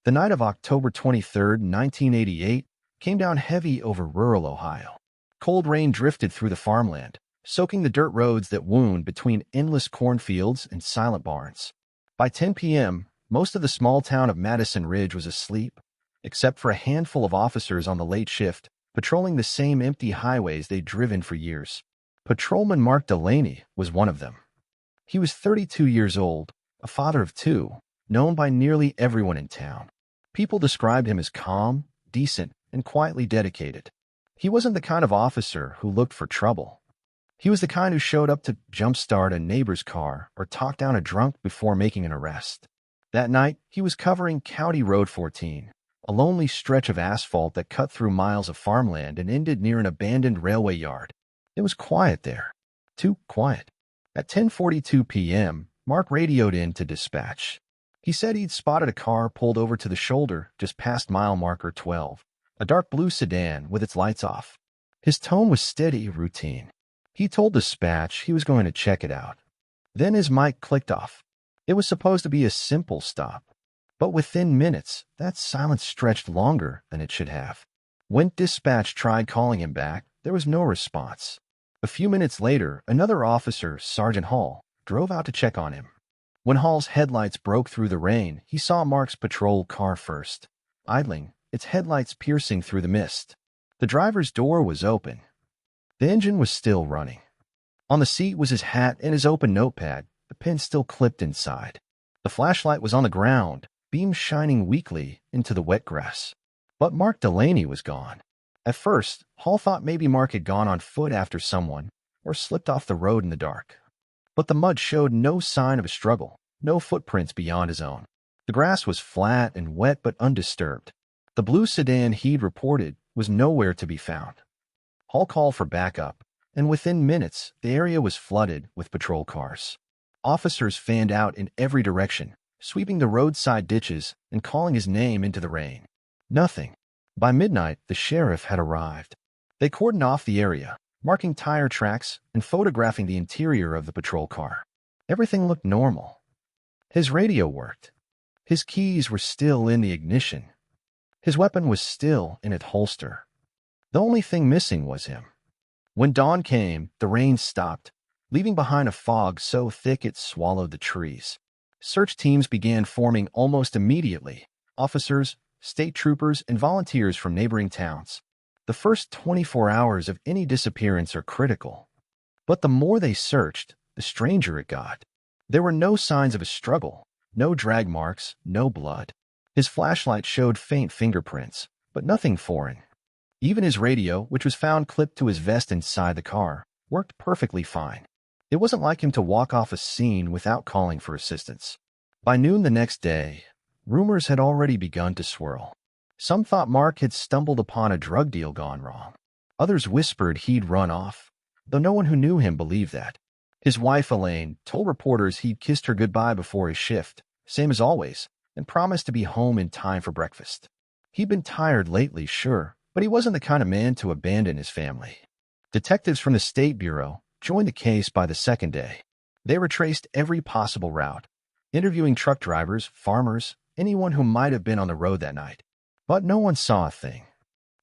The night of October 23, 1988, came down heavy over rural Ohio. Cold rain drifted through the farmland, soaking the dirt roads that wound between endless cornfields and silent barns. By 10 p.m., most of the small town of Madison Ridge was asleep, except for a handful of officers on the late shift, patrolling the same empty highways they'd driven for years. Patrolman Mark Delaney was one of them. He was 32 years old, a father of two, known by nearly everyone in town. People described him as calm, decent, and quietly dedicated. He wasn't the kind of officer who looked for trouble. He was the kind who showed up to jumpstart a neighbor's car or talk down a drunk before making an arrest. That night, he was covering County Road 14, a lonely stretch of asphalt that cut through miles of farmland and ended near an abandoned railway yard. It was quiet there. Too quiet. At 10:42 p.m., Mark radioed in to dispatch. He said he'd spotted a car pulled over to the shoulder just past mile marker 12, a dark blue sedan with its lights off. His tone was steady, routine. He told dispatch he was going to check it out. Then his mic clicked off. It was supposed to be a simple stop, but within minutes, that silence stretched longer than it should have. When dispatch tried calling him back, there was no response. A few minutes later, another officer, Sergeant Hall, drove out to check on him. When Hall's headlights broke through the rain, he saw Mark's patrol car first, idling, its headlights piercing through the mist. The driver's door was open. The engine was still running. On the seat was his hat and his open notepad, the pen still clipped inside. The flashlight was on the ground, beams shining weakly into the wet grass. But Mark Delaney was gone. At first, Hall thought maybe Mark had gone on foot after someone or slipped off the road in the dark. But the mud showed no sign of a struggle, no footprints beyond his own. The grass was flat and wet but undisturbed. The blue sedan he'd reported was nowhere to be found. Hall called for backup, and within minutes, the area was flooded with patrol cars. Officers fanned out in every direction, sweeping the roadside ditches and calling his name into the rain. Nothing. By midnight, the sheriff had arrived. They cordoned off the area, marking tire tracks and photographing the interior of the patrol car. Everything looked normal. His radio worked. His keys were still in the ignition. His weapon was still in its holster. The only thing missing was him. When dawn came, the rain stopped, leaving behind a fog so thick it swallowed the trees. Search teams began forming almost immediately. Officers, state troopers, and volunteers from neighboring towns. The first 24 hours of any disappearance are critical. But the more they searched, the stranger it got. There were no signs of a struggle, no drag marks, no blood. His flashlight showed faint fingerprints, but nothing foreign. Even his radio, which was found clipped to his vest inside the car, worked perfectly fine. It wasn't like him to walk off a scene without calling for assistance. By noon the next day, rumors had already begun to swirl. Some thought Mark had stumbled upon a drug deal gone wrong. Others whispered he'd run off, though no one who knew him believed that. His wife, Elaine, told reporters he'd kissed her goodbye before his shift, same as always, and promised to be home in time for breakfast. He'd been tired lately, sure, but he wasn't the kind of man to abandon his family. Detectives from the State Bureau joined the case by the second day. They retraced every possible route, interviewing truck drivers, farmers, anyone who might have been on the road that night. But no one saw a thing.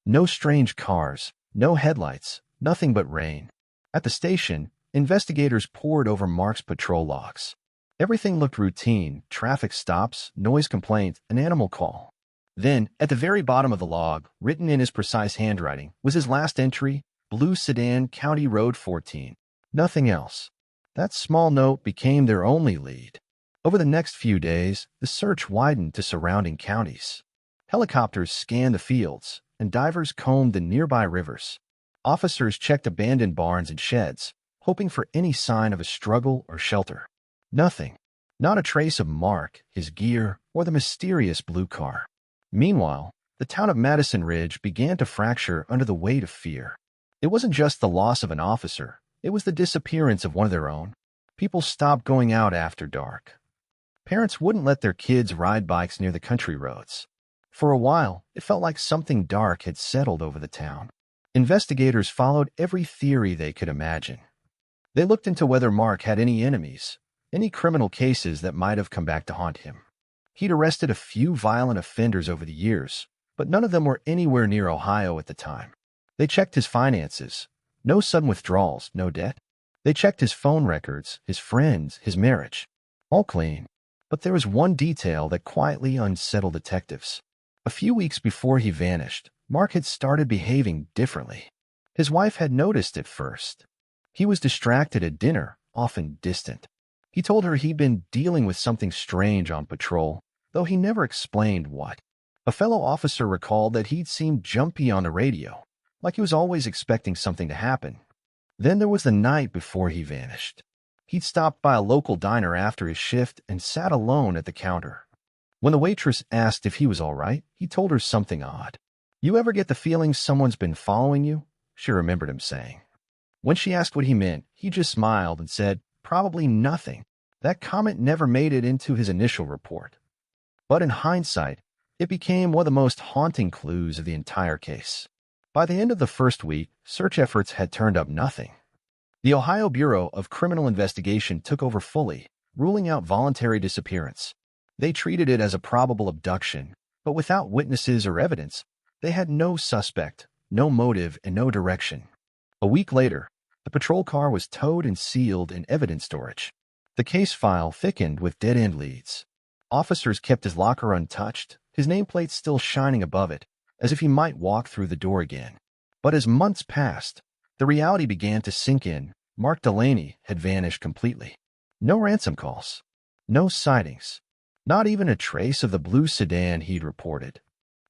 No strange cars, no headlights, nothing but rain. At the station, investigators pored over Mark's patrol logs. Everything looked routine: traffic stops, noise complaint, an animal call. Then, at the very bottom of the log, written in his precise handwriting, was his last entry: blue sedan, County Road 14. Nothing else. That small note became their only lead. Over the next few days, the search widened to surrounding counties. Helicopters scanned the fields, and divers combed the nearby rivers. Officers checked abandoned barns and sheds, hoping for any sign of a struggle or shelter. Nothing. Not a trace of Mark, his gear, or the mysterious blue car. Meanwhile, the town of Madison Ridge began to fracture under the weight of fear. It wasn't just the loss of an officer. It was the disappearance of one of their own. People stopped going out after dark. Parents wouldn't let their kids ride bikes near the country roads. For a while, it felt like something dark had settled over the town. Investigators followed every theory they could imagine. They looked into whether Mark had any enemies, any criminal cases that might have come back to haunt him. He'd arrested a few violent offenders over the years, but none of them were anywhere near Ohio at the time. They checked his finances. No sudden withdrawals, no debt. They checked his phone records, his friends, his marriage. All clean. But there was one detail that quietly unsettled detectives. A few weeks before he vanished, Mark had started behaving differently. His wife had noticed at first. He was distracted at dinner, often distant. He told her he'd been dealing with something strange on patrol, though he never explained what. A fellow officer recalled that he'd seemed jumpy on the radio, like he was always expecting something to happen. Then there was the night before he vanished. He'd stopped by a local diner after his shift and sat alone at the counter. When the waitress asked if he was all right, he told her something odd. "You ever get the feeling someone's been following you?" she remembered him saying. When she asked what he meant, he just smiled and said, "Probably nothing." That comment never made it into his initial report. But in hindsight, it became one of the most haunting clues of the entire case. By the end of the first week, search efforts had turned up nothing. The Ohio Bureau of Criminal Investigation took over fully, ruling out voluntary disappearance. They treated it as a probable abduction, but without witnesses or evidence, they had no suspect, no motive, and no direction. A week later, the patrol car was towed and sealed in evidence storage. The case file thickened with dead-end leads. Officers kept his locker untouched, his nameplate still shining above it, as if he might walk through the door again. But as months passed, the reality began to sink in. Mark Delaney had vanished completely. No ransom calls. No sightings. Not even a trace of the blue sedan he'd reported.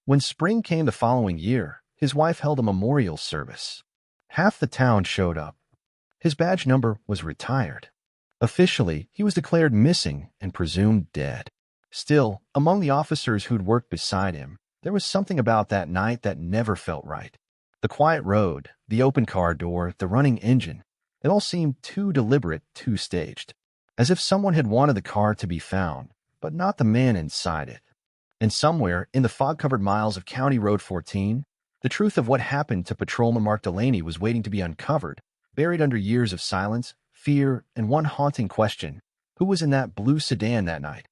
When spring came the following year, his wife held a memorial service. Half the town showed up. His badge number was retired. Officially, he was declared missing and presumed dead. Still, among the officers who'd worked beside him, there was something about that night that never felt right. The quiet road, the open car door, the running engine, it all seemed too deliberate, too staged. As if someone had wanted the car to be found, but not the man inside it. And somewhere, in the fog-covered miles of County Road 14, the truth of what happened to Patrolman Mark Delaney was waiting to be uncovered, buried under years of silence, fear, and one haunting question: who was in that blue sedan that night?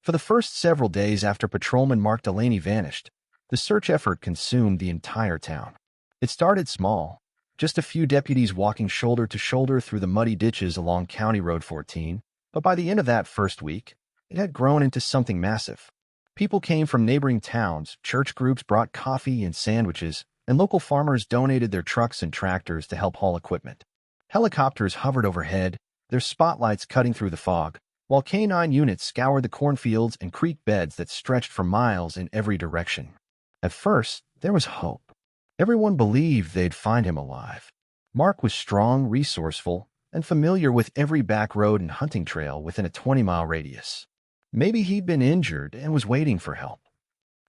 For the first several days after Patrolman Mark Delaney vanished, the search effort consumed the entire town. It started small, just a few deputies walking shoulder to shoulder through the muddy ditches along County Road 14, but by the end of that first week, it had grown into something massive. People came from neighboring towns, church groups brought coffee and sandwiches, and local farmers donated their trucks and tractors to help haul equipment. Helicopters hovered overhead, their spotlights cutting through the fog, while K-9 units scoured the cornfields and creek beds that stretched for miles in every direction. At first, there was hope. Everyone believed they'd find him alive. Mark was strong, resourceful, and familiar with every back road and hunting trail within a 20-mile radius. Maybe he'd been injured and was waiting for help.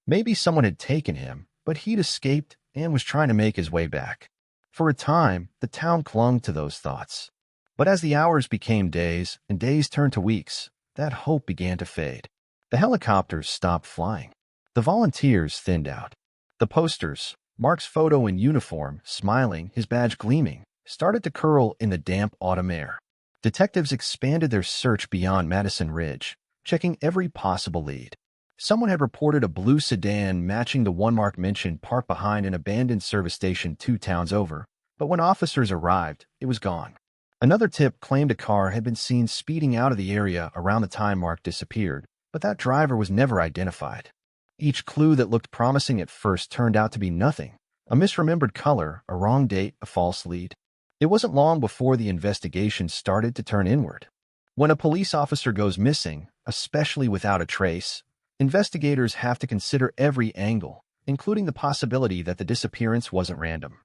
Maybe someone had taken him, but he'd escaped and was trying to make his way back. For a time, the town clung to those thoughts. But as the hours became days and days turned to weeks, that hope began to fade. The helicopters stopped flying. The volunteers thinned out. The posters, Mark's photo in uniform, smiling, his badge gleaming, started to curl in the damp autumn air. Detectives expanded their search beyond Madison Ridge, checking every possible lead. Someone had reported a blue sedan matching the one Mark mentioned parked behind an abandoned service station 2 towns over, but when officers arrived, it was gone. Another tip claimed a car had been seen speeding out of the area around the time Mark disappeared, but that driver was never identified. Each clue that looked promising at first turned out to be nothing: a misremembered color, a wrong date, a false lead. It wasn't long before the investigation started to turn inward. When a police officer goes missing, especially without a trace, investigators have to consider every angle, including the possibility that the disappearance wasn't random.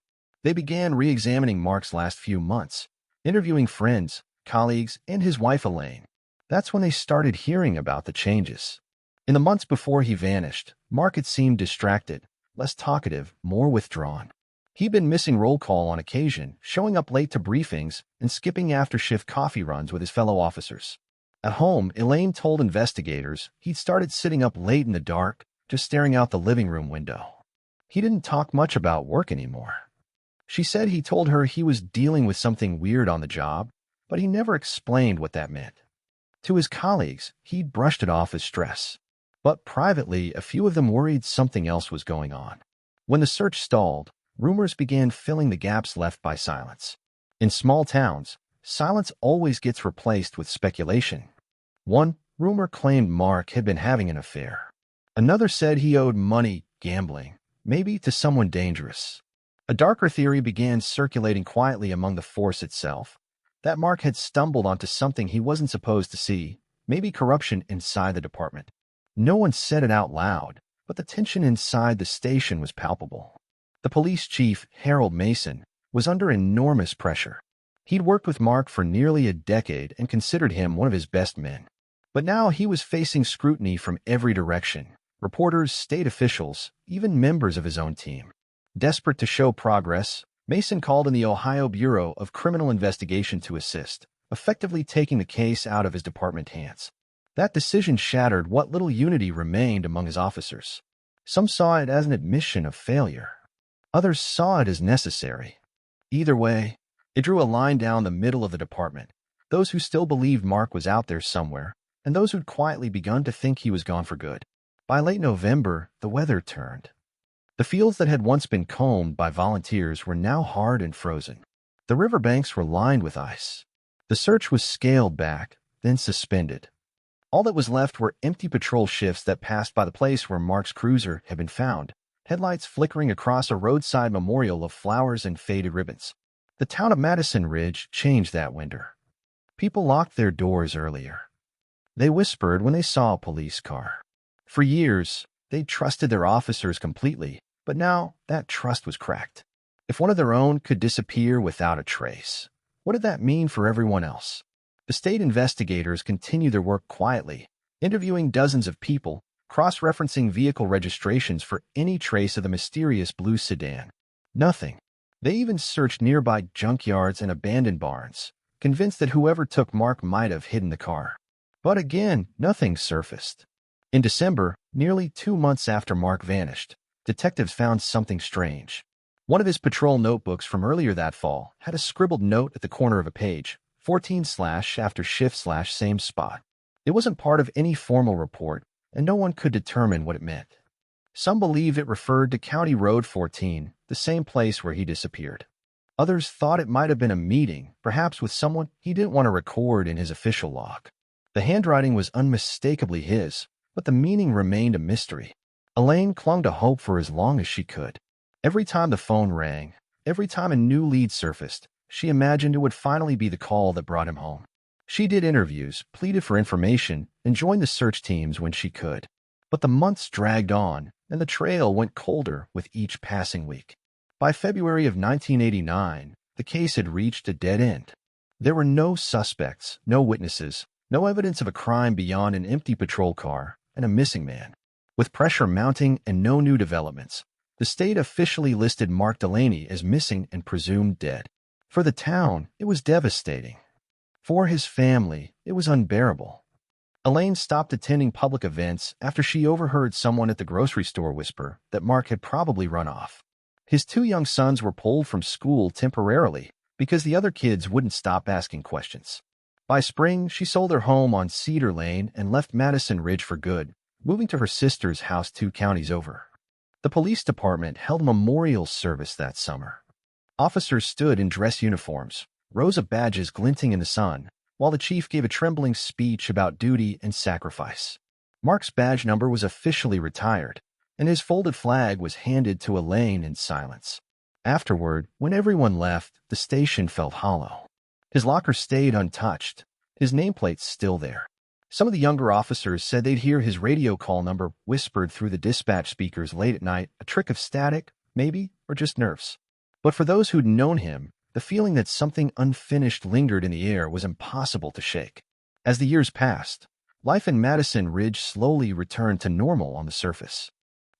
They began re-examining Mark's last few months, interviewing friends, colleagues, and his wife Elaine. That's when they started hearing about the changes. In the months before he vanished, Mark had seemed distracted, less talkative, more withdrawn. He'd been missing roll call on occasion, showing up late to briefings, and skipping after-shift coffee runs with his fellow officers. At home, Elaine told investigators he'd started sitting up late in the dark, just staring out the living room window. He didn't talk much about work anymore. She said he told her he was dealing with something weird on the job, but he never explained what that meant. To his colleagues, he'd brushed it off as stress. But privately, a few of them worried something else was going on. When the search stalled, rumors began filling the gaps left by silence. In small towns, silence always gets replaced with speculation. One rumor claimed Mark had been having an affair. Another said he owed money gambling, maybe to someone dangerous. A darker theory began circulating quietly among the force itself, that Mark had stumbled onto something he wasn't supposed to see, maybe corruption inside the department. No one said it out loud, but the tension inside the station was palpable. The police chief, Harold Mason, was under enormous pressure. He'd worked with Mark for nearly a decade and considered him one of his best men. But now he was facing scrutiny from every direction. Reporters, state officials, even members of his own team. Desperate to show progress, Mason called in the Ohio Bureau of Criminal Investigation to assist, effectively taking the case out of his department's hands. That decision shattered what little unity remained among his officers. Some saw it as an admission of failure. Others saw it as necessary. Either way, it drew a line down the middle of the department, those who still believed Mark was out there somewhere, and those who'd quietly begun to think he was gone for good. By late November, the weather turned. The fields that had once been combed by volunteers were now hard and frozen. The riverbanks were lined with ice. The search was scaled back, then suspended. All that was left were empty patrol shifts that passed by the place where Mark's cruiser had been found, headlights flickering across a roadside memorial of flowers and faded ribbons. The town of Madison Ridge changed that winter. People locked their doors earlier. They whispered when they saw a police car. For years, they trusted their officers completely, but now that trust was cracked. If one of their own could disappear without a trace, what did that mean for everyone else? The state investigators continued their work quietly, interviewing dozens of people, cross-referencing vehicle registrations for any trace of the mysterious blue sedan. Nothing. They even searched nearby junkyards and abandoned barns, convinced that whoever took Mark might have hidden the car. But again, nothing surfaced. In December, nearly 2 months after Mark vanished, detectives found something strange. One of his patrol notebooks from earlier that fall had a scribbled note at the corner of a page, 14/ after shift/ same spot. It wasn't part of any formal report, and no one could determine what it meant. Some believed it referred to County Road 14, the same place where he disappeared. Others thought it might have been a meeting, perhaps with someone he didn't want to record in his official log. The handwriting was unmistakably his, but the meaning remained a mystery. Elaine clung to hope for as long as she could. Every time the phone rang, every time a new lead surfaced, she imagined it would finally be the call that brought him home. She did interviews, pleaded for information, and joined the search teams when she could. But the months dragged on, and the trail went colder with each passing week. By February of 1989, the case had reached a dead end. There were no suspects, no witnesses, no evidence of a crime beyond an empty patrol car and a missing man. With pressure mounting and no new developments, the state officially listed Mark Delaney as missing and presumed dead. For the town, it was devastating. For his family, it was unbearable. Elaine stopped attending public events after she overheard someone at the grocery store whisper that Mark had probably run off. His 2 young sons were pulled from school temporarily because the other kids wouldn't stop asking questions. By spring, she sold her home on Cedar Lane and left Madison Ridge for good, moving to her sister's house 2 counties over. The police department held a memorial service that summer. Officers stood in dress uniforms, rows of badges glinting in the sun, while the chief gave a trembling speech about duty and sacrifice. Mark's badge number was officially retired, and his folded flag was handed to Elaine in silence. Afterward, when everyone left, the station felt hollow. His locker stayed untouched, his nameplate still there. Some of the younger officers said they'd hear his radio call number whispered through the dispatch speakers late at night, a trick of static, maybe, or just nerves. But for those who'd known him, the feeling that something unfinished lingered in the air was impossible to shake. As the years passed, life in Madison Ridge slowly returned to normal on the surface.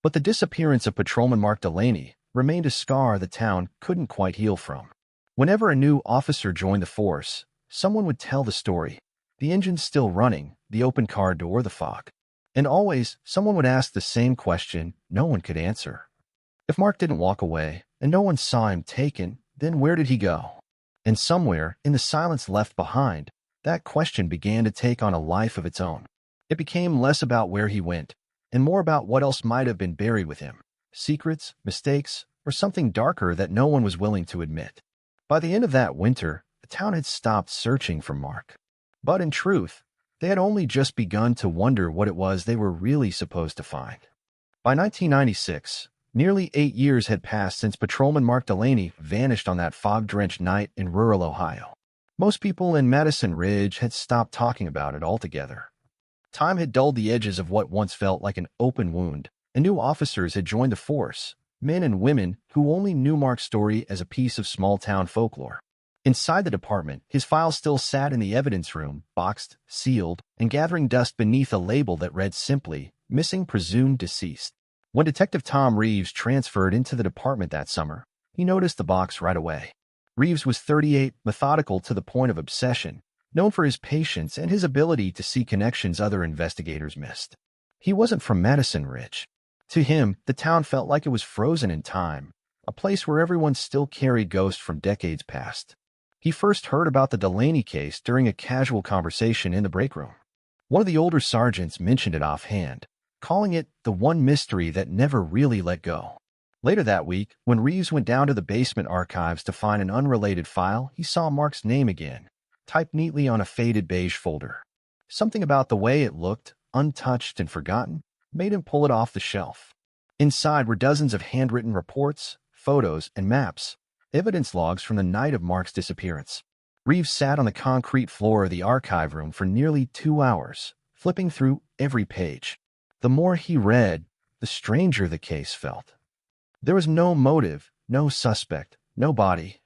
But the disappearance of Patrolman Mark Delaney remained a scar the town couldn't quite heal from. Whenever a new officer joined the force, someone would tell the story. The engine still running, the open car door, the fog. And always, someone would ask the same question no one could answer. If Mark didn't walk away, and no one saw him taken, then where did he go? And somewhere, in the silence left behind, that question began to take on a life of its own. It became less about where he went, and more about what else might have been buried with him: secrets, mistakes, or something darker that no one was willing to admit. By the end of that winter, the town had stopped searching for Mark. But in truth, they had only just begun to wonder what it was they were really supposed to find. By 1996, nearly 8 years had passed since Patrolman Mark Delaney vanished on that fog-drenched night in rural Ohio. Most people in Madison Ridge had stopped talking about it altogether. Time had dulled the edges of what once felt like an open wound, and new officers had joined the force, men and women who only knew Mark's story as a piece of small-town folklore. Inside the department, his file still sat in the evidence room, boxed, sealed, and gathering dust beneath a label that read simply, "Missing Presumed Deceased." When Detective Tom Reeves transferred into the department that summer, he noticed the box right away. Reeves was 38, methodical to the point of obsession, known for his patience and his ability to see connections other investigators missed. He wasn't from Madison Ridge. To him, the town felt like it was frozen in time, a place where everyone still carried ghosts from decades past. He first heard about the Delaney case during a casual conversation in the break room. One of the older sergeants mentioned it offhand, calling it the one mystery that never really let go. Later that week, when Reeves went down to the basement archives to find an unrelated file, he saw Mark's name again, typed neatly on a faded beige folder. Something about the way it looked, untouched and forgotten, made him pull it off the shelf. Inside were dozens of handwritten reports, photos, and maps, evidence logs from the night of Mark's disappearance. Reeves sat on the concrete floor of the archive room for nearly 2 hours, flipping through every page. The more he read, the stranger the case felt. There was no motive, no suspect, no body.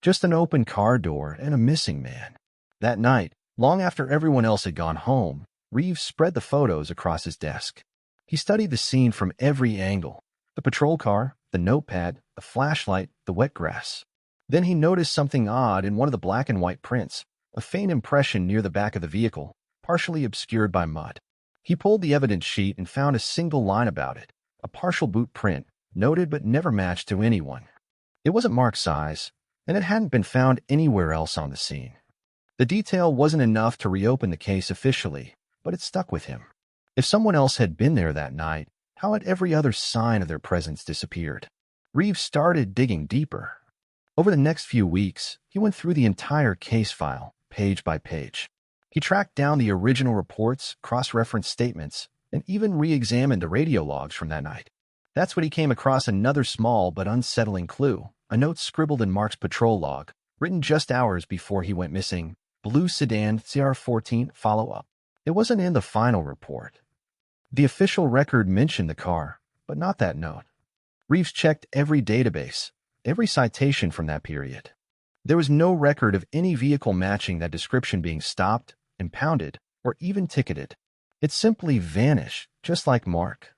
Just an open car door and a missing man. That night, long after everyone else had gone home, Reeves spread the photos across his desk. He studied the scene from every angle: the patrol car, the notepad, the flashlight, the wet grass. Then he noticed something odd in one of the black and white prints, a faint impression near the back of the vehicle, partially obscured by mud. He pulled the evidence sheet and found a single line about it, a partial boot print, noted but never matched to anyone. It wasn't Mark's size, and it hadn't been found anywhere else on the scene. The detail wasn't enough to reopen the case officially, but it stuck with him. If someone else had been there that night, how had every other sign of their presence disappeared? Reeves started digging deeper. Over the next few weeks, he went through the entire case file, page by page. He tracked down the original reports, cross-referenced statements, and even re-examined the radio logs from that night. That's when he came across another small but unsettling clue, a note scribbled in Mark's patrol log, written just hours before he went missing: "Blue sedan CR14 follow-up." It wasn't in the final report. The official record mentioned the car, but not that note. Reeves checked every database, every citation from that period. There was no record of any vehicle matching that description being stopped, impounded, or even ticketed. It simply vanished, just like Mark.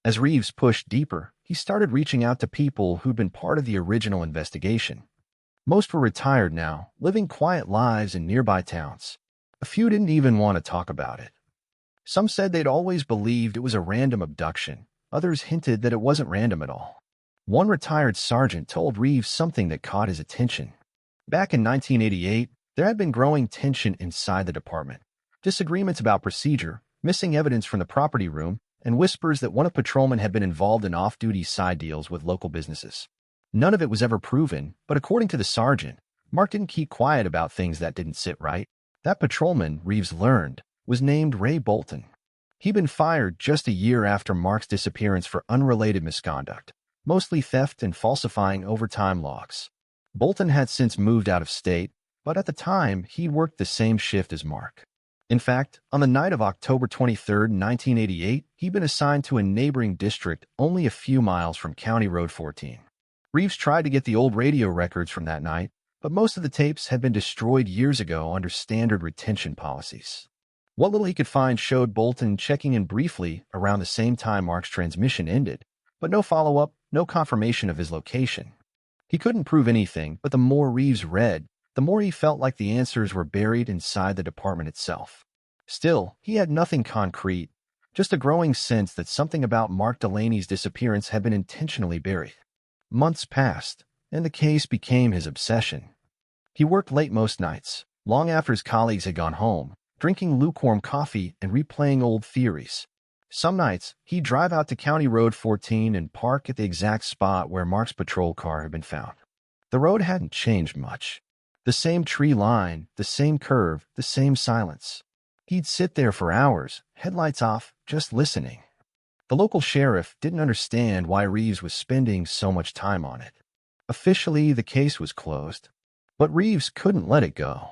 As Reeves pushed deeper, he started reaching out to people who'd been part of the original investigation. Most were retired now, living quiet lives in nearby towns. A few didn't even want to talk about it. Some said they'd always believed it was a random abduction. Others hinted that it wasn't random at all. One retired sergeant told Reeves something that caught his attention. Back in 1988, there had been growing tension inside the department. Disagreements about procedure, missing evidence from the property room, and whispers that one of Patrolman had been involved in off-duty side deals with local businesses. None of it was ever proven, but according to the sergeant, Mark didn't keep quiet about things that didn't sit right. That Patrolman, Reeves learned, was named Ray Bolton. He'd been fired just a year after Mark's disappearance for unrelated misconduct, mostly theft and falsifying overtime logs. Bolton had since moved out of state, but at the time, he'd worked the same shift as Mark. In fact, on the night of October 23, 1988, he'd been assigned to a neighboring district only a few miles from County Road 14. Reeves tried to get the old radio records from that night, but most of the tapes had been destroyed years ago under standard retention policies. What little he could find showed Bolton checking in briefly around the same time Mark's transmission ended, but no follow-up, no confirmation of his location. He couldn't prove anything, but the more Reeves read, the more he felt like the answers were buried inside the department itself. Still, he had nothing concrete, just a growing sense that something about Mark Delaney's disappearance had been intentionally buried. Months passed, and the case became his obsession. He worked late most nights, long after his colleagues had gone home, drinking lukewarm coffee and replaying old theories. Some nights, he'd drive out to County Road 14 and park at the exact spot where Mark's patrol car had been found. The road hadn't changed much. The same tree line, the same curve, the same silence. He'd sit there for hours, headlights off, just listening. The local sheriff didn't understand why Reeves was spending so much time on it. Officially, the case was closed, but Reeves couldn't let it go.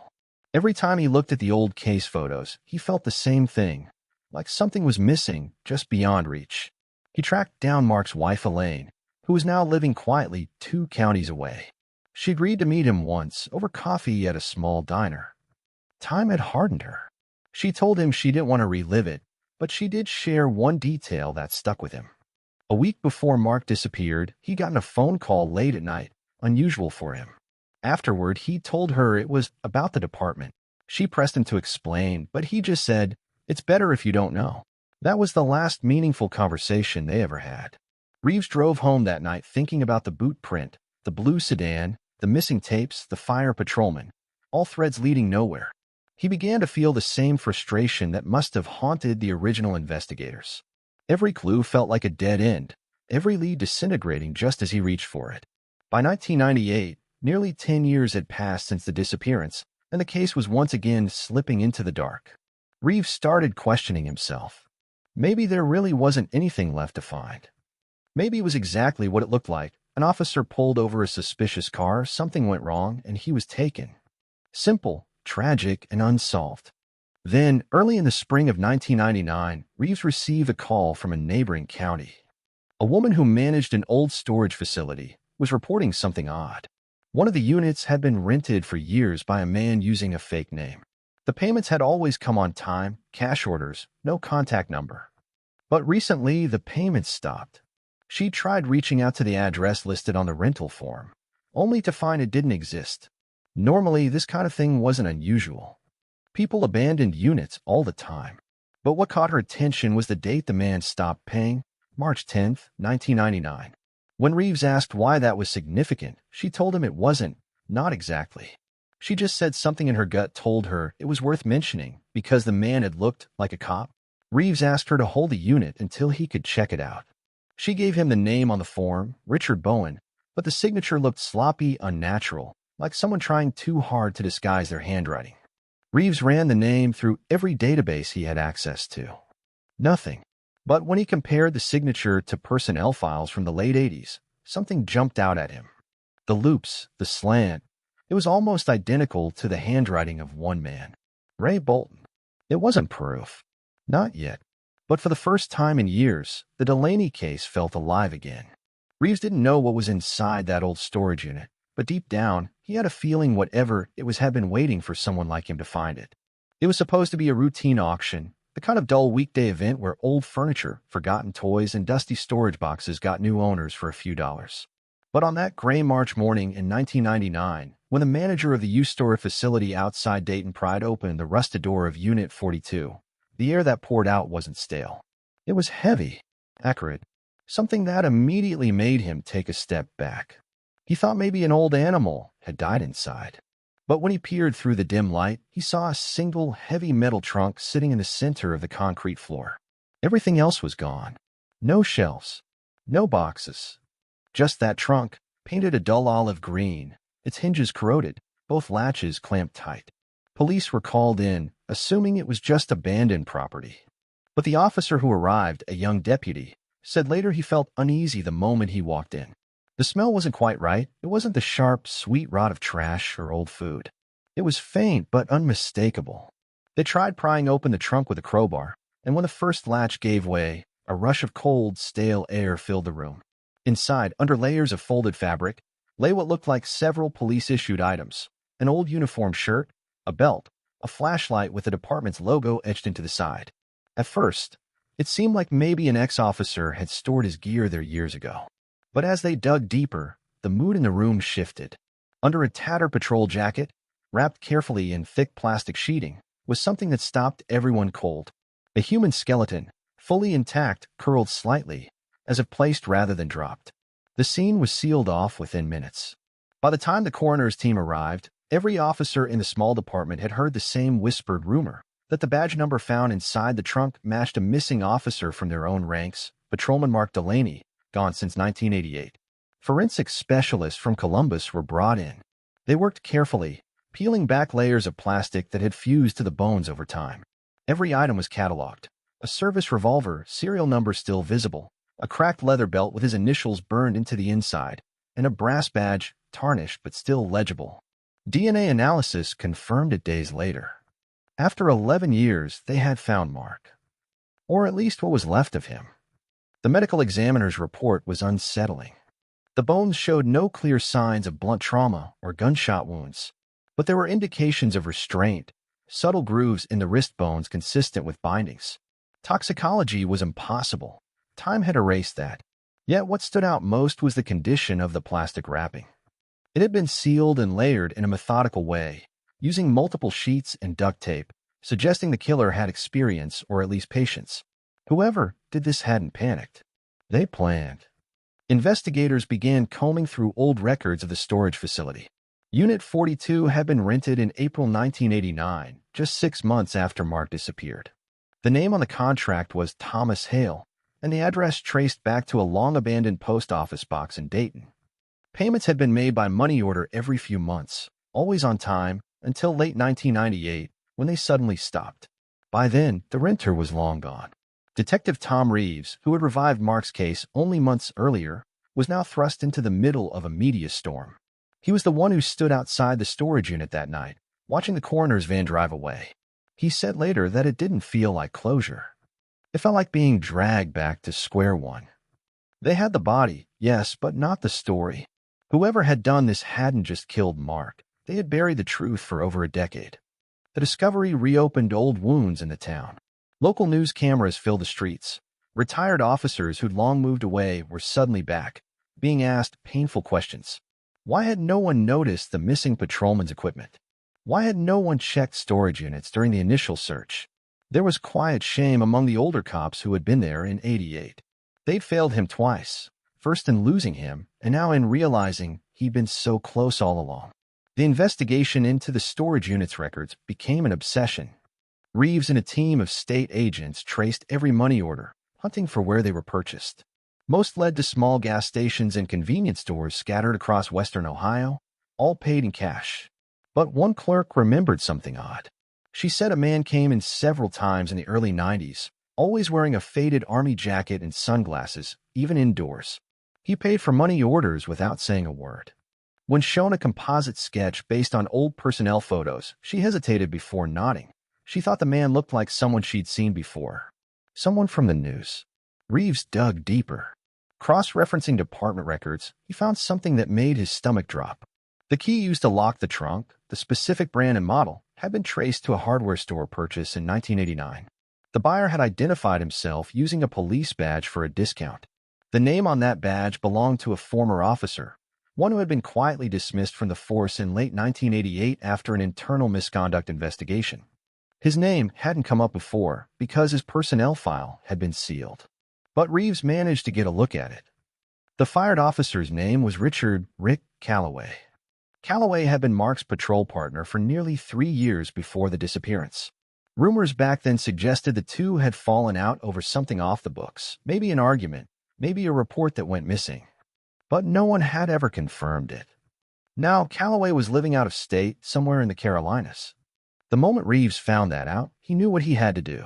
Every time he looked at the old case photos, he felt the same thing, like something was missing, just beyond reach. He tracked down Mark's wife, Elaine, who was now living quietly 2 counties away. She agreed to meet him once over coffee at a small diner. Time had hardened her. She told him she didn't want to relive it, but she did share one detail that stuck with him. A week before Mark disappeared, he got a phone call late at night, unusual for him. Afterward, he told her it was about the department. She pressed him to explain, but he just said, "It's better if you don't know." That was the last meaningful conversation they ever had. Reeves drove home that night thinking about the boot print, the blue sedan, the missing tapes, the fire patrolman, all threads leading nowhere. He began to feel the same frustration that must have haunted the original investigators. Every clue felt like a dead end, every lead disintegrating just as he reached for it. By 1998, nearly 10 years had passed since the disappearance, and the case was once again slipping into the dark. Reeves started questioning himself. Maybe there really wasn't anything left to find. Maybe it was exactly what it looked like. An officer pulled over a suspicious car, something went wrong, and he was taken. Simple, tragic, and unsolved. Then, early in the spring of 1999, Reeves received a call from a neighboring county. A woman who managed an old storage facility was reporting something odd. One of the units had been rented for years by a man using a fake name. The payments had always come on time, cash orders, no contact number. But recently, the payments stopped. She tried reaching out to the address listed on the rental form, only to find it didn't exist. Normally, this kind of thing wasn't unusual. People abandoned units all the time. But what caught her attention was the date the man stopped paying, March 10, 1999. When Reeves asked why that was significant, she told him it wasn't, not exactly. She just said something in her gut told her it was worth mentioning because the man had looked like a cop. Reeves asked her to hold the unit until he could check it out. She gave him the name on the form, Richard Bowen, but the signature looked sloppy, unnatural, like someone trying too hard to disguise their handwriting. Reeves ran the name through every database he had access to. Nothing. But when he compared the signature to personnel files from the late 80s, something jumped out at him. The loops, the slant. It was almost identical to the handwriting of one man, Ray Bolton. It wasn't proof. Not yet. But for the first time in years, the Delaney case felt alive again. Reeves didn't know what was inside that old storage unit, but deep down, he had a feeling whatever it was had been waiting for someone like him to find it. It was supposed to be a routine auction, the kind of dull weekday event where old furniture, forgotten toys, and dusty storage boxes got new owners for a few dollars. But on that gray March morning in 1999, when the manager of the used storage facility outside Dayton pried open the rusted door of Unit 42, the air that poured out wasn't stale. It was heavy, acrid, something that immediately made him take a step back. He thought maybe an old animal had died inside. But when he peered through the dim light, he saw a single heavy metal trunk sitting in the center of the concrete floor. Everything else was gone. No shelves, no boxes. Just that trunk, painted a dull olive green, its hinges corroded, both latches clamped tight. Police were called in, assuming it was just abandoned property. But the officer who arrived, a young deputy, said later he felt uneasy the moment he walked in. The smell wasn't quite right. It wasn't the sharp, sweet rot of trash or old food. It was faint but unmistakable. They tried prying open the trunk with a crowbar, and when the first latch gave way, a rush of cold, stale air filled the room. Inside, under layers of folded fabric, lay what looked like several police-issued items: an old uniform shirt, a belt, a flashlight with the department's logo etched into the side. At first, it seemed like maybe an ex-officer had stored his gear there years ago. But as they dug deeper, the mood in the room shifted. Under a tattered patrol jacket, wrapped carefully in thick plastic sheeting, was something that stopped everyone cold. A human skeleton, fully intact, curled slightly, as if placed rather than dropped. The scene was sealed off within minutes. By the time the coroner's team arrived, every officer in the small department had heard the same whispered rumor. That the badge number found inside the trunk matched a missing officer from their own ranks, Patrolman Mark Delaney, gone since 1988. Forensic specialists from Columbus were brought in. They worked carefully, peeling back layers of plastic that had fused to the bones over time. Every item was cataloged. A service revolver, serial number still visible, a cracked leather belt with his initials burned into the inside, and a brass badge, tarnished but still legible. DNA analysis confirmed it days later. After 11 years, they had found Mark. Or at least what was left of him. The medical examiner's report was unsettling. The bones showed no clear signs of blunt trauma or gunshot wounds, but there were indications of restraint, subtle grooves in the wrist bones consistent with bindings. Toxicology was impossible. Time had erased that. Yet what stood out most was the condition of the plastic wrapping. It had been sealed and layered in a methodical way, using multiple sheets and duct tape, suggesting the killer had experience or at least patience. Whoever did this hadn't panicked. They planned. Investigators began combing through old records of the storage facility. Unit 42 had been rented in April 1989, just 6 months after Mark disappeared. The name on the contract was Thomas Hale, and the address traced back to a long-abandoned post office box in Dayton. Payments had been made by money order every few months, always on time, until late 1998, when they suddenly stopped. By then, the renter was long gone. Detective Tom Reeves, who had revived Mark's case only months earlier, was now thrust into the middle of a media storm. He was the one who stood outside the storage unit that night, watching the coroner's van drive away. He said later that it didn't feel like closure. It felt like being dragged back to square one. They had the body, yes, but not the story. Whoever had done this hadn't just killed Mark. They had buried the truth for over a decade. The discovery reopened old wounds in the town. Local news cameras filled the streets. Retired officers who'd long moved away were suddenly back, being asked painful questions. Why had no one noticed the missing patrolman's equipment? Why had no one checked storage units during the initial search? There was quiet shame among the older cops who had been there in '88. They'd failed him twice, first in losing him, and now in realizing he'd been so close all along. The investigation into the storage unit's records became an obsession. Reeves and a team of state agents traced every money order, hunting for where they were purchased. Most led to small gas stations and convenience stores scattered across western Ohio, all paid in cash. But one clerk remembered something odd. She said a man came in several times in the early 90s, always wearing a faded army jacket and sunglasses, even indoors. He paid for money orders without saying a word. When shown a composite sketch based on old personnel photos, she hesitated before nodding. She thought the man looked like someone she'd seen before. Someone from the news. Reeves dug deeper. Cross-referencing department records, he found something that made his stomach drop. The key used to lock the trunk, the specific brand and model, had been traced to a hardware store purchase in 1989. The buyer had identified himself using a police badge for a discount. The name on that badge belonged to a former officer, one who had been quietly dismissed from the force in late 1988 after an internal misconduct investigation. His name hadn't come up before because his personnel file had been sealed. But Reeves managed to get a look at it. The fired officer's name was Rick Calloway. Calloway had been Mark's patrol partner for nearly 3 years before the disappearance. Rumors back then suggested the two had fallen out over something off the books, maybe an argument, maybe a report that went missing. But no one had ever confirmed it. Now, Calloway was living out of state, somewhere in the Carolinas. The moment Reeves found that out, he knew what he had to do.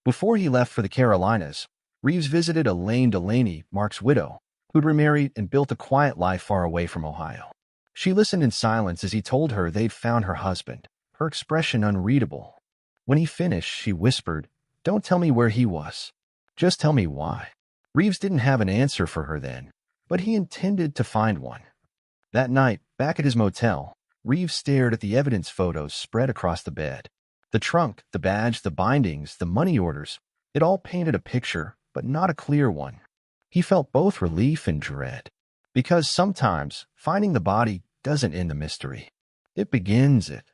Before he left for the Carolinas, Reeves visited Elaine Delaney, Mark's widow, who'd remarried and built a quiet life far away from Ohio. She listened in silence as he told her they'd found her husband, her expression unreadable. When he finished, she whispered, "Don't tell me where he was. Just tell me why." Reeves didn't have an answer for her then, but he intended to find one. That night, back at his motel, Reeves stared at the evidence photos spread across the bed. The trunk, the badge, the bindings, the money orders, it all painted a picture, but not a clear one. He felt both relief and dread. Because sometimes, finding the body doesn't end the mystery. It begins it.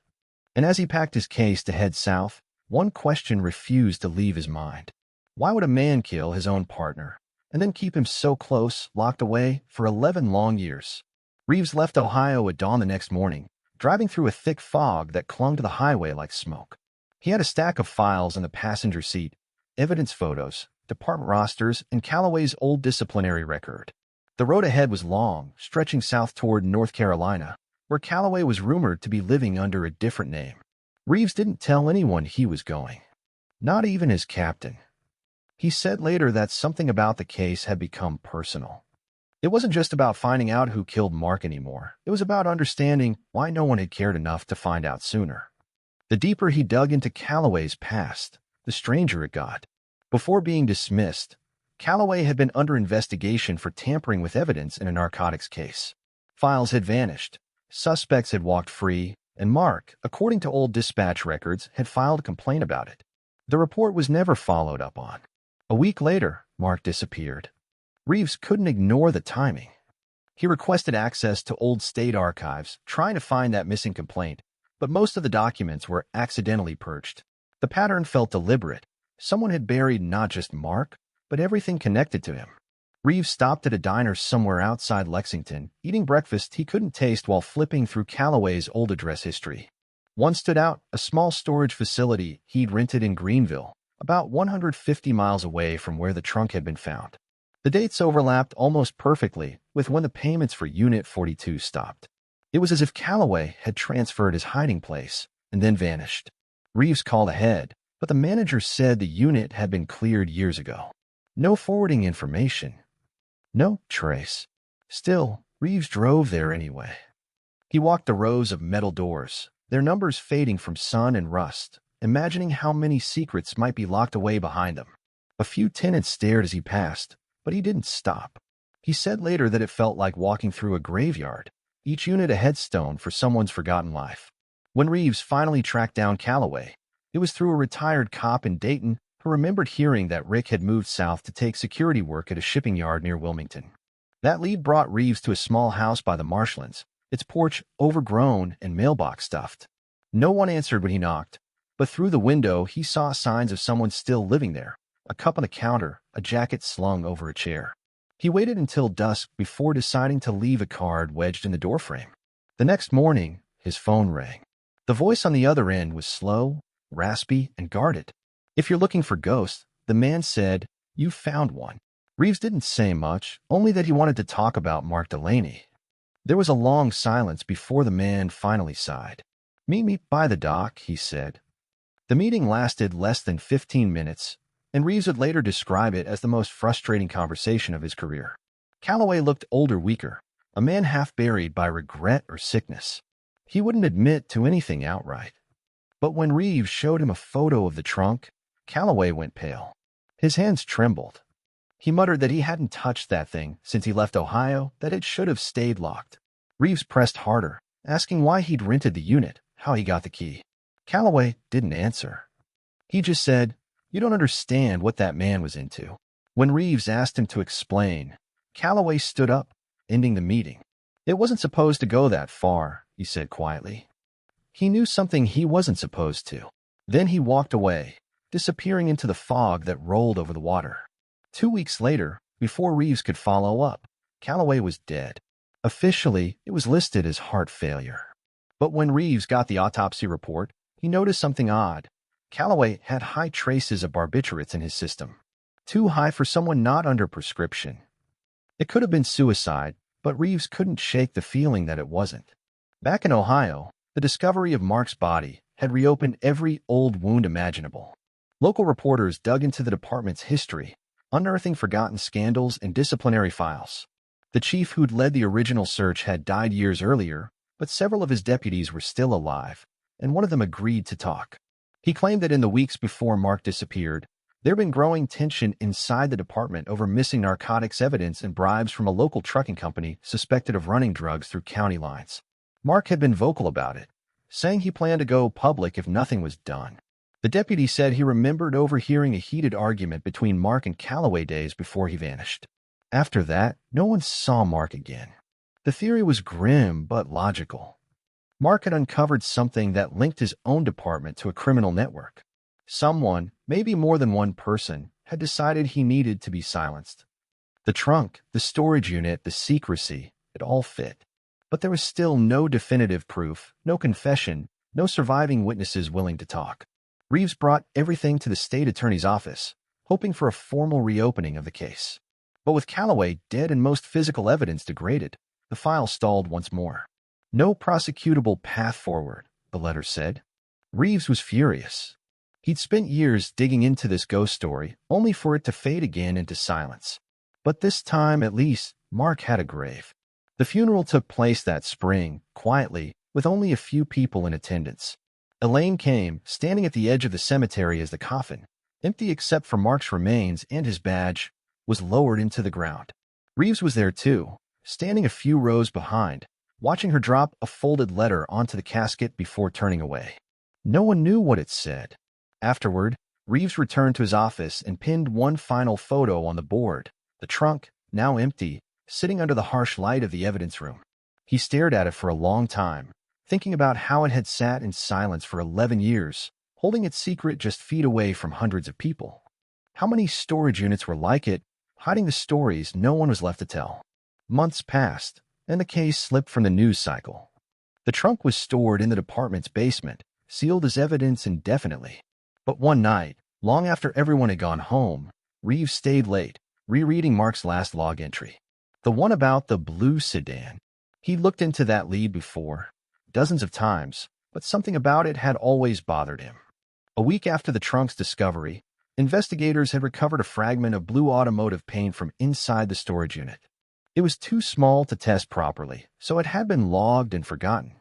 And as he packed his case to head south, one question refused to leave his mind. Why would a man kill his own partner, and then keep him so close, locked away, for 11 long years? Reeves left Ohio at dawn the next morning, driving through a thick fog that clung to the highway like smoke. He had a stack of files in the passenger seat, evidence photos, department rosters, and Calloway's old disciplinary record. The road ahead was long, stretching south toward North Carolina, where Calloway was rumored to be living under a different name. Reeves didn't tell anyone he was going, not even his captain. He said later that something about the case had become personal. It wasn't just about finding out who killed Mark anymore. It was about understanding why no one had cared enough to find out sooner. The deeper he dug into Calloway's past, the stranger it got. Before being dismissed, Calloway had been under investigation for tampering with evidence in a narcotics case. Files had vanished, suspects had walked free, and Mark, according to old dispatch records, had filed a complaint about it. The report was never followed up on. A week later, Mark disappeared. Reeves couldn't ignore the timing. He requested access to old state archives, trying to find that missing complaint, but most of the documents were accidentally purged. The pattern felt deliberate. Someone had buried not just Mark, but everything connected to him. Reeves stopped at a diner somewhere outside Lexington, eating breakfast he couldn't taste while flipping through Calloway's old address history. One stood out, a small storage facility he'd rented in Greenville, about 150 miles away from where the trunk had been found. The dates overlapped almost perfectly with when the payments for Unit 42 stopped. It was as if Calloway had transferred his hiding place and then vanished. Reeves called ahead, but the manager said the unit had been cleared years ago. No forwarding information. No trace. Still, Reeves drove there anyway. He walked the rows of metal doors, their numbers fading from sun and rust, imagining how many secrets might be locked away behind them. A few tenants stared as he passed, but he didn't stop. He said later that it felt like walking through a graveyard, each unit a headstone for someone's forgotten life. When Reeves finally tracked down Calloway, it was through a retired cop in Dayton who remembered hearing that Rick had moved south to take security work at a shipping yard near Wilmington. That lead brought Reeves to a small house by the marshlands, its porch overgrown and mailbox stuffed. No one answered when he knocked, but through the window he saw signs of someone still living there, a cup on the counter, a jacket slung over a chair. He waited until dusk before deciding to leave a card wedged in the doorframe. The next morning, his phone rang. The voice on the other end was slow, raspy, and guarded. "If you're looking for ghosts," the man said, "you found one." Reeves didn't say much, only that he wanted to talk about Mark Delaney. There was a long silence before the man finally sighed. "Meet me by the dock," he said. The meeting lasted less than 15 minutes, and Reeves would later describe it as the most frustrating conversation of his career. Calloway looked older, weaker, a man half buried by regret or sickness. He wouldn't admit to anything outright. But when Reeves showed him a photo of the trunk, Calloway went pale. His hands trembled. He muttered that he hadn't touched that thing since he left Ohio, that it should have stayed locked. Reeves pressed harder, asking why he'd rented the unit, how he got the key. Calloway didn't answer. He just said, "You don't understand what that man was into." When Reeves asked him to explain, Calloway stood up, ending the meeting. "It wasn't supposed to go that far," he said quietly. He knew something he wasn't supposed to. Then he walked away, disappearing into the fog that rolled over the water. 2 weeks later, before Reeves could follow up, Calloway was dead. Officially, it was listed as heart failure. But when Reeves got the autopsy report, he noticed something odd. Calloway had high traces of barbiturates in his system. Too high for someone not under prescription. It could have been suicide, but Reeves couldn't shake the feeling that it wasn't. Back in Ohio, the discovery of Mark's body had reopened every old wound imaginable. Local reporters dug into the department's history, unearthing forgotten scandals and disciplinary files. The chief who'd led the original search had died years earlier, but several of his deputies were still alive, and one of them agreed to talk. He claimed that in the weeks before Mark disappeared, there'd been growing tension inside the department over missing narcotics evidence and bribes from a local trucking company suspected of running drugs through county lines. Mark had been vocal about it, saying he planned to go public if nothing was done. The deputy said he remembered overhearing a heated argument between Mark and Calloway days before he vanished. After that, no one saw Mark again. The theory was grim but logical. Mark had uncovered something that linked his own department to a criminal network. Someone, maybe more than one person, had decided he needed to be silenced. The trunk, the storage unit, the secrecy, it all fit. But there was still no definitive proof, no confession, no surviving witnesses willing to talk. Reeves brought everything to the state attorney's office, hoping for a formal reopening of the case. But with Calloway dead and most physical evidence degraded, the file stalled once more. No prosecutable path forward, the letter said. Reeves was furious. He'd spent years digging into this ghost story, only for it to fade again into silence. But this time, at least, Mark had a grave. The funeral took place that spring, quietly, with only a few people in attendance. Elaine came, standing at the edge of the cemetery as the coffin, empty except for Mark's remains and his badge, was lowered into the ground. Reeves was there too, standing a few rows behind, watching her drop a folded letter onto the casket before turning away. No one knew what it said. Afterward, Reeves returned to his office and pinned one final photo on the board, the trunk, now empty, sitting under the harsh light of the evidence room. He stared at it for a long time, thinking about how it had sat in silence for 11 years, holding its secret just feet away from hundreds of people. How many storage units were like it, hiding the stories no one was left to tell? Months passed, and the case slipped from the news cycle. The trunk was stored in the department's basement, sealed as evidence indefinitely. But one night, long after everyone had gone home, Reeves stayed late, rereading Mark's last log entry. The one about the blue sedan. He'd looked into that lead before, dozens of times, but something about it had always bothered him. A week after the trunk's discovery, investigators had recovered a fragment of blue automotive paint from inside the storage unit. It was too small to test properly, so it had been logged and forgotten.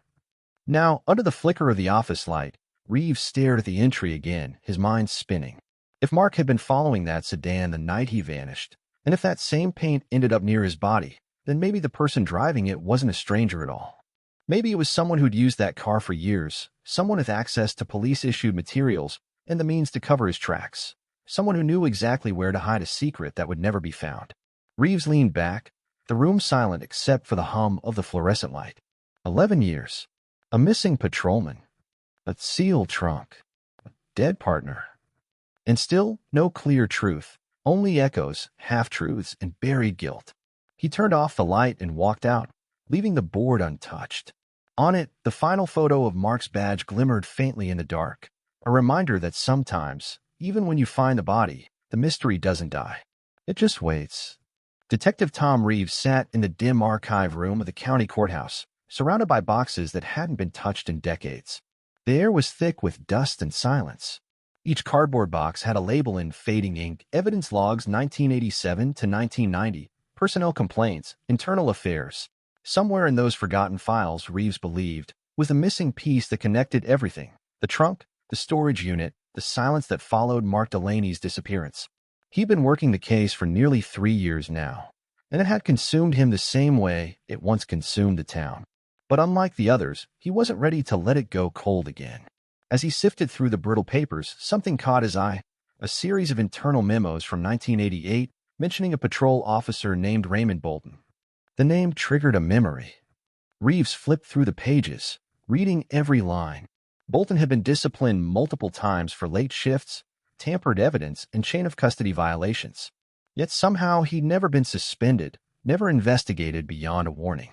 Now, under the flicker of the office light, Reeves stared at the entry again, his mind spinning. If Mark had been following that sedan the night he vanished, and if that same paint ended up near his body, then maybe the person driving it wasn't a stranger at all. Maybe it was someone who'd used that car for years, someone with access to police-issued materials and the means to cover his tracks, someone who knew exactly where to hide a secret that would never be found. Reeves leaned back, the room silent except for the hum of the fluorescent light. 11 years. A missing patrolman. A sealed trunk. A dead partner. And still no clear truth, only echoes, half-truths, and buried guilt. He turned off the light and walked out, leaving the board untouched. On it, the final photo of Mark's badge glimmered faintly in the dark, a reminder that sometimes, even when you find the body, the mystery doesn't die. It just waits. Detective Tom Reeves sat in the dim archive room of the county courthouse, surrounded by boxes that hadn't been touched in decades. The air was thick with dust and silence. Each cardboard box had a label in fading ink, evidence logs 1987 to 1990, personnel complaints, internal affairs. Somewhere in those forgotten files, Reeves believed, was the missing piece that connected everything: the trunk, the storage unit, the silence that followed Mark Delaney's disappearance. He'd been working the case for nearly 3 years now, and it had consumed him the same way it once consumed the town. But unlike the others, he wasn't ready to let it go cold again. As he sifted through the brittle papers, something caught his eye: a series of internal memos from 1988 mentioning a patrol officer named Raymond Bolton. The name triggered a memory. Reeves flipped through the pages, reading every line. Bolton had been disciplined multiple times for late shifts, tampered evidence, and chain of custody violations. Yet somehow he'd never been suspended, never investigated beyond a warning.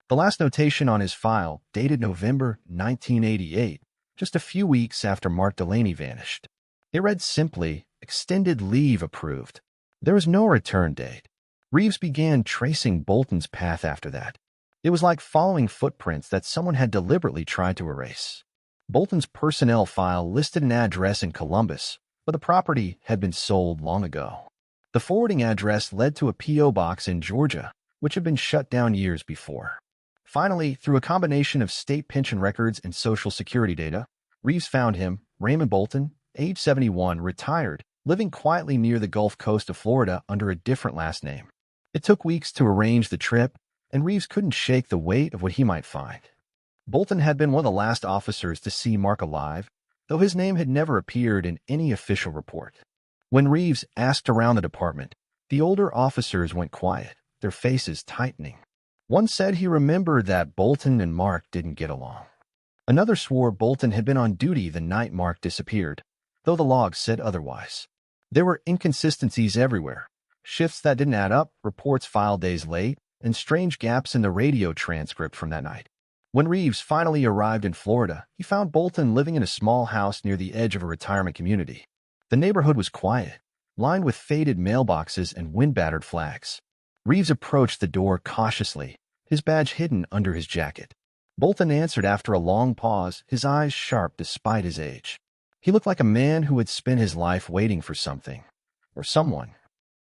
The last notation on his file, dated November 1988, just a few weeks after Mark Delaney vanished. It read simply, "Extended leave approved." There was no return date. Reeves began tracing Bolton's path after that. It was like following footprints that someone had deliberately tried to erase. Bolton's personnel file listed an address in Columbus, but the property had been sold long ago. The forwarding address led to a P.O. box in Georgia, which had been shut down years before. Finally, through a combination of state pension records and Social Security data, Reeves found him, Raymond Bolton, age 71, retired, living quietly near the Gulf Coast of Florida under a different last name. It took weeks to arrange the trip, and Reeves couldn't shake the weight of what he might find. Bolton had been one of the last officers to see Mark alive, though his name had never appeared in any official report. When Reeves asked around the department, the older officers went quiet, their faces tightening. One said he remembered that Bolton and Mark didn't get along. Another swore Bolton had been on duty the night Mark disappeared, though the logs said otherwise. There were inconsistencies everywhere: shifts that didn't add up, reports filed days late, and strange gaps in the radio transcript from that night. When Reeves finally arrived in Florida, he found Bolton living in a small house near the edge of a retirement community. The neighborhood was quiet, lined with faded mailboxes and wind-battered flags. Reeves approached the door cautiously, his badge hidden under his jacket. Bolton answered after a long pause, his eyes sharp despite his age. He looked like a man who had spent his life waiting for something, or someone.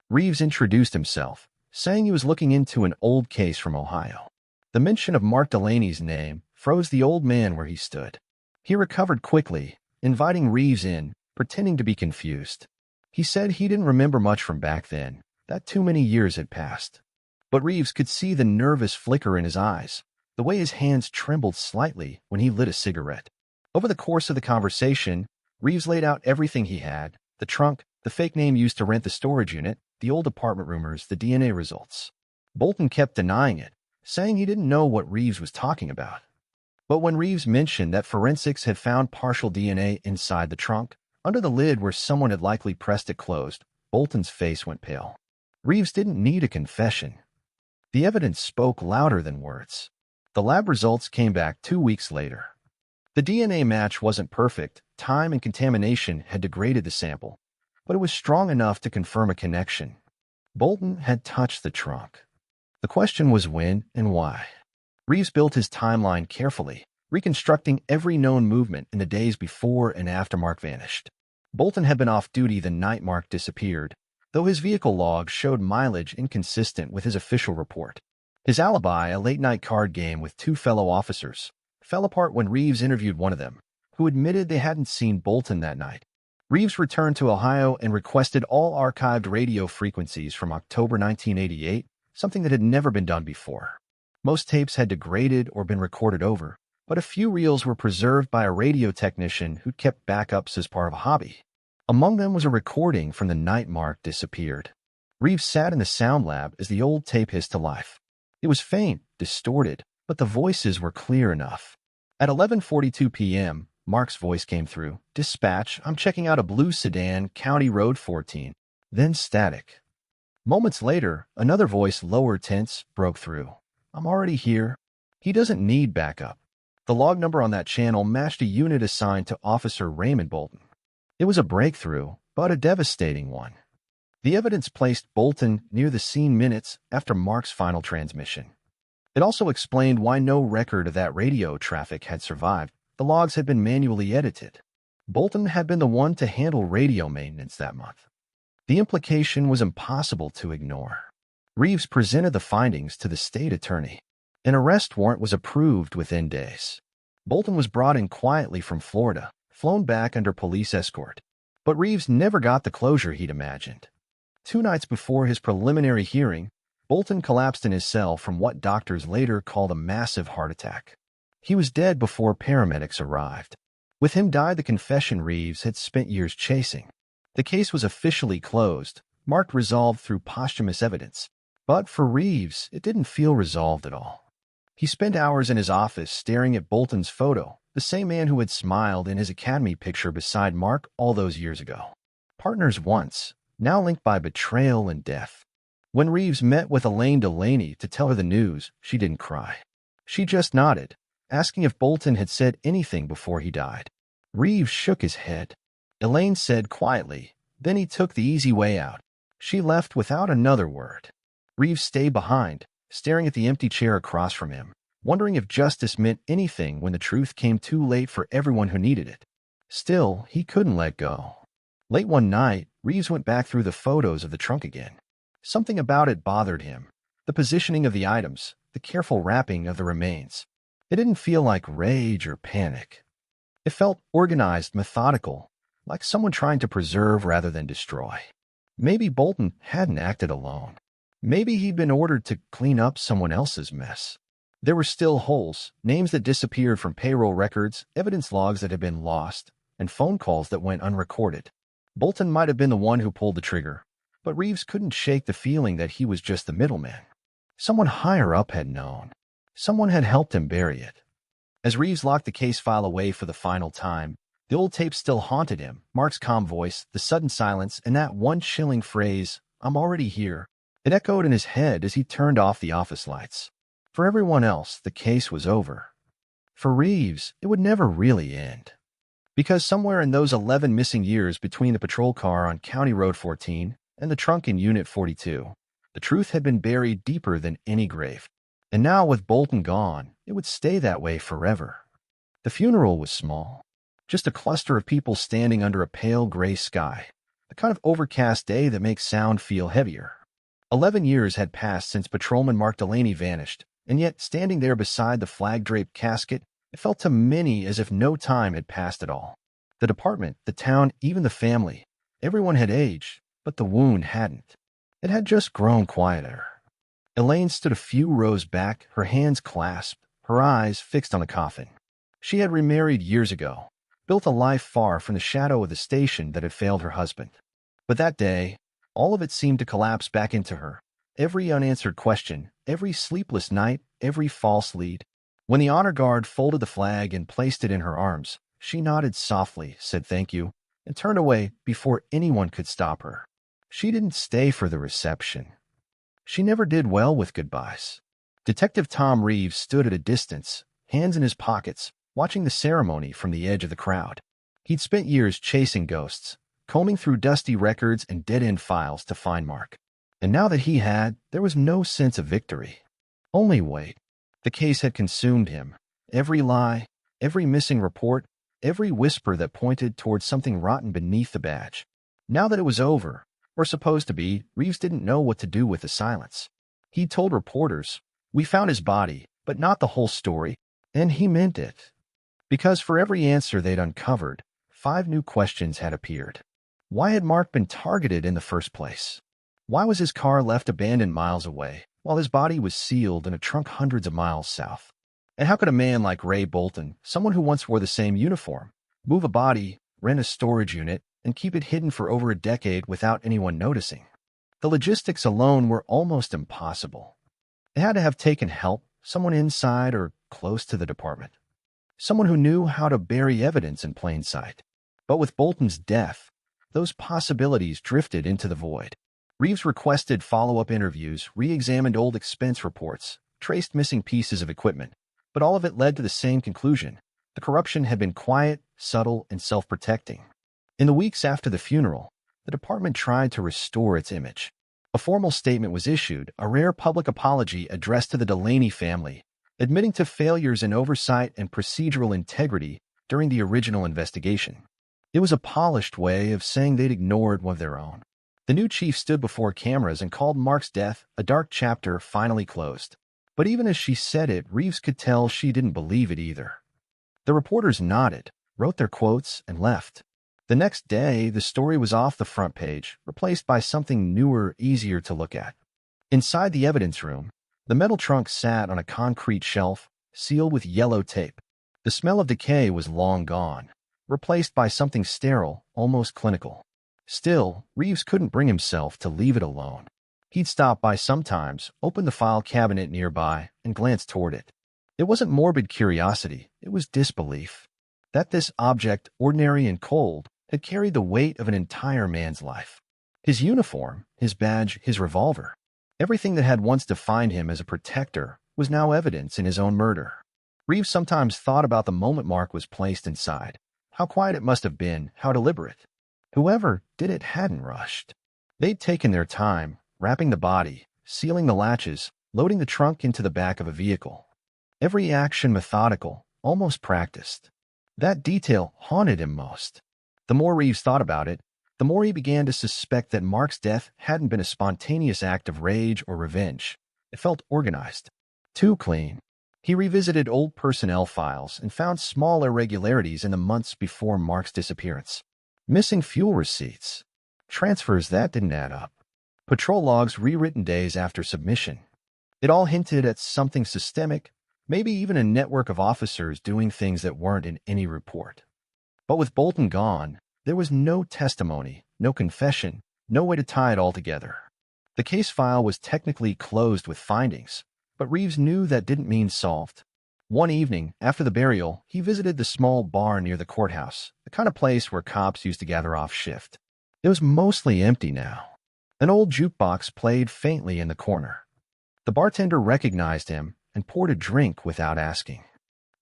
Reeves introduced himself, saying he was looking into an old case from Ohio. The mention of Mark Delaney's name froze the old man where he stood. He recovered quickly, inviting Reeves in, pretending to be confused. He said he didn't remember much from back then, that too many years had passed. But Reeves could see the nervous flicker in his eyes, the way his hands trembled slightly when he lit a cigarette. Over the course of the conversation, Reeves laid out everything he had: the trunk, the fake name used to rent the storage unit, the old apartment rumors, the DNA results. Bolton kept denying it, saying he didn't know what Reeves was talking about. But when Reeves mentioned that forensics had found partial DNA inside the trunk, under the lid where someone had likely pressed it closed, Bolton's face went pale. Reeves didn't need a confession. The evidence spoke louder than words. The lab results came back 2 weeks later. The DNA match wasn't perfect, time and contamination had degraded the sample, but it was strong enough to confirm a connection. Bolton had touched the trunk. The question was when and why. Reeves built his timeline carefully, reconstructing every known movement in the days before and after Mark vanished. Bolton had been off duty the night Mark disappeared, though his vehicle logs showed mileage inconsistent with his official report. His alibi, a late-night card game with 2 fellow officers, fell apart when Reeves interviewed one of them, who admitted they hadn't seen Bolton that night. Reeves returned to Ohio and requested all archived radio frequencies from October 1988, something that had never been done before. Most tapes had degraded or been recorded over, but a few reels were preserved by a radio technician who'd kept backups as part of a hobby. Among them was a recording from the night Mark disappeared. Reeves sat in the sound lab as the old tape hissed to life. It was faint, distorted, but the voices were clear enough. At 11:42 p.m., Mark's voice came through. "Dispatch, I'm checking out a blue sedan, County Road 14. Then static. Moments later, another voice, lower tense, broke through. "I'm already here." He doesn't need backup. The log number on that channel matched a unit assigned to Officer Raymond Bolton. It was a breakthrough, but a devastating one. The evidence placed Bolton near the scene minutes after Mark's final transmission. It also explained why no record of that radio traffic had survived. The logs had been manually edited. Bolton had been the one to handle radio maintenance that month. The implication was impossible to ignore. Reeves presented the findings to the state attorney. An arrest warrant was approved within days. Bolton was brought in quietly from Florida, flown back under police escort. But Reeves never got the closure he'd imagined. 2 nights before his preliminary hearing, Bolton collapsed in his cell from what doctors later called a massive heart attack. He was dead before paramedics arrived. With him died the confession Reeves had spent years chasing. The case was officially closed, marked resolved through posthumous evidence. But for Reeves, it didn't feel resolved at all. He spent hours in his office staring at Bolton's photo, the same man who had smiled in his academy picture beside Mark all those years ago. Partners once, now linked by betrayal and death. When Reeves met with Elaine Delaney to tell her the news, she didn't cry. She just nodded, asking if Bolton had said anything before he died. Reeves shook his head. Elaine said quietly, then he took the easy way out. She left without another word. Reeves stayed behind, staring at the empty chair across from him, wondering if justice meant anything when the truth came too late for everyone who needed it. Still, he couldn't let go. Late one night, Reeves went back through the photos of the trunk again. Something about it bothered him. The positioning of the items, the careful wrapping of the remains. It didn't feel like rage or panic. It felt organized, methodical, like someone trying to preserve rather than destroy. Maybe Bolton hadn't acted alone. Maybe he'd been ordered to clean up someone else's mess. There were still holes, names that disappeared from payroll records, evidence logs that had been lost, and phone calls that went unrecorded. Bolton might have been the one who pulled the trigger, but Reeves couldn't shake the feeling that he was just the middleman. Someone higher up had known. Someone had helped him bury it. As Reeves locked the case file away for the final time, the old tape still haunted him. Mark's calm voice, the sudden silence, and that one chilling phrase, "I'm already here." It echoed in his head as he turned off the office lights. For everyone else, the case was over. For Reeves, it would never really end. Because somewhere in those 11 missing years between the patrol car on County Road 14 and the trunk in Unit 42, the truth had been buried deeper than any grave. And now, with Bolton gone, it would stay that way forever. The funeral was small. Just a cluster of people standing under a pale gray sky, the kind of overcast day that makes sound feel heavier. 11 years had passed since Patrolman Mark Delaney vanished, and yet, standing there beside the flag-draped casket, it felt to many as if no time had passed at all. The department, the town, even the family, everyone had aged, but the wound hadn't. It had just grown quieter. Elaine stood a few rows back, her hands clasped, her eyes fixed on the coffin. She had remarried years ago, built a life far from the shadow of the station that had failed her husband. But that day, all of it seemed to collapse back into her. Every unanswered question, every sleepless night, every false lead. When the honor guard folded the flag and placed it in her arms, she nodded softly, said thank you, and turned away before anyone could stop her. She didn't stay for the reception. She never did well with goodbyes. Detective Tom Reeves stood at a distance, hands in his pockets, watching the ceremony from the edge of the crowd. He'd spent years chasing ghosts, combing through dusty records and dead-end files to find Mark. And now that he had, there was no sense of victory. Only weight. The case had consumed him. Every lie, every missing report, every whisper that pointed towards something rotten beneath the badge. Now that it was over, or supposed to be, Reeves didn't know what to do with the silence. He told reporters, "We found his body, but not the whole story," and he meant it. Because for every answer they'd uncovered, 5 new questions had appeared. Why had Mark been targeted in the first place? Why was his car left abandoned miles away, while his body was sealed in a trunk hundreds of miles south? And how could a man like Ray Bolton, someone who once wore the same uniform, move a body, rent a storage unit, and keep it hidden for over a decade without anyone noticing? The logistics alone were almost impossible. It had to have taken help, someone inside or close to the department. Someone who knew how to bury evidence in plain sight. But with Bolton's death, those possibilities drifted into the void. Reeves requested follow-up interviews, re-examined old expense reports, traced missing pieces of equipment, but all of it led to the same conclusion. The corruption had been quiet, subtle, and self-protecting. In the weeks after the funeral, the department tried to restore its image. A formal statement was issued, a rare public apology addressed to the Delaney family, admitting to failures in oversight and procedural integrity during the original investigation. It was a polished way of saying they'd ignored one of their own. The new chief stood before cameras and called Mark's death a dark chapter finally closed. But even as she said it, Reeves could tell she didn't believe it either. The reporters nodded, wrote their quotes, and left. The next day, the story was off the front page, replaced by something newer, easier to look at. Inside the evidence room, the metal trunk sat on a concrete shelf, sealed with yellow tape. The smell of decay was long gone, replaced by something sterile, almost clinical. Still, Reeves couldn't bring himself to leave it alone. He'd stop by sometimes, open the file cabinet nearby, and glance toward it. It wasn't morbid curiosity, it was disbelief. That this object, ordinary and cold, had carried the weight of an entire man's life. His uniform, his badge, his revolver. Everything that had once defined him as a protector was now evidence in his own murder. Reeves sometimes thought about the moment Mark was placed inside. How quiet it must have been, how deliberate. Whoever did it hadn't rushed. They'd taken their time, wrapping the body, sealing the latches, loading the trunk into the back of a vehicle. Every action methodical, almost practiced. That detail haunted him most. The more Reeves thought about it, the more he began to suspect that Mark's death hadn't been a spontaneous act of rage or revenge. It felt organized. Too clean. He revisited old personnel files and found small irregularities in the months before Mark's disappearance. Missing fuel receipts. Transfers that didn't add up. Patrol logs rewritten days after submission. It all hinted at something systemic, maybe even a network of officers doing things that weren't in any report. But with Bolton gone, there was no testimony, no confession, no way to tie it all together. The case file was technically closed with findings, but Reeves knew that didn't mean solved. One evening, after the burial, he visited the small bar near the courthouse, the kind of place where cops used to gather off shift. It was mostly empty now. An old jukebox played faintly in the corner. The bartender recognized him and poured a drink without asking.